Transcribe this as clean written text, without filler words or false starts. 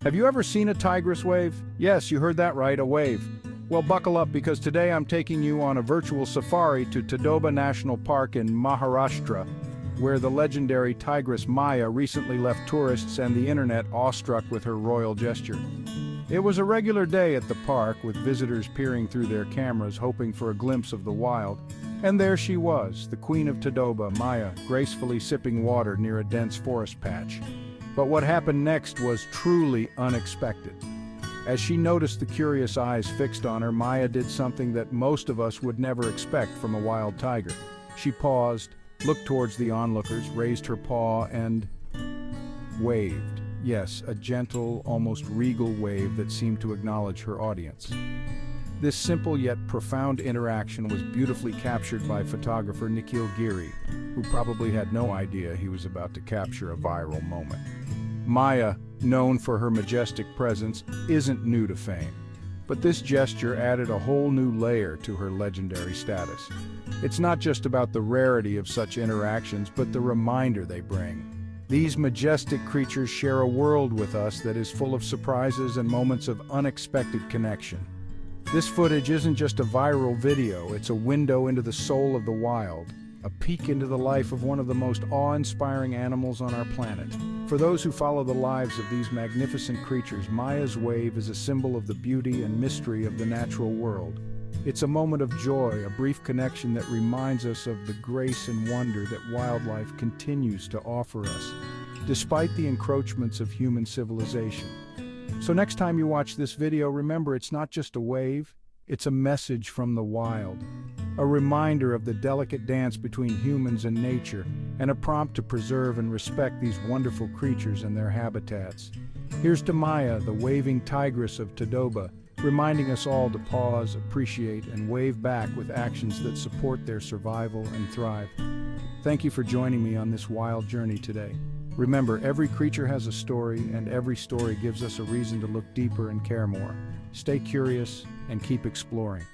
Have you ever seen a tigress wave? Yes, you heard that right, a wave. Well, buckle up because today I'm taking you on a virtual safari to Tadoba National Park in Maharashtra, where the legendary tigress Maya recently left tourists and the internet awestruck with her royal gesture. It was a regular day at the park, with visitors peering through their cameras hoping for a glimpse of the wild. And there she was, the queen of Tadoba, Maya, gracefully sipping water near a dense forest patch. But what happened next was truly unexpected. As she noticed the curious eyes fixed on her, Maya did something that most of us would never expect from a wild tiger. She paused, looked towards the onlookers, raised her paw, and waved. Yes, a gentle, almost regal wave that seemed to acknowledge her audience. This simple yet profound interaction was beautifully captured by photographer Nikhil Giri, who probably had no idea he was about to capture a viral moment. Maya, known for her majestic presence, isn't new to fame, but this gesture added a whole new layer to her legendary status. It's not just about the rarity of such interactions, but the reminder they bring. These majestic creatures share a world with us that is full of surprises and moments of unexpected connection. This footage isn't just a viral video, it's a window into the soul of the wild, a peek into the life of one of the most awe-inspiring animals on our planet. For those who follow the lives of these magnificent creatures, Maya's wave is a symbol of the beauty and mystery of the natural world. It's a moment of joy, a brief connection that reminds us of the grace and wonder that wildlife continues to offer us, despite the encroachments of human civilization. So next time you watch this video, remember it's not just a wave, it's a message from the wild. A reminder of the delicate dance between humans and nature, and a prompt to preserve and respect these wonderful creatures and their habitats. Here's to Maya, the waving tigress of Tadoba, reminding us all to pause, appreciate, and wave back with actions that support their survival and thrive. Thank you for joining me on this wild journey today. Remember, every creature has a story, and every story gives us a reason to look deeper and care more. Stay curious and keep exploring.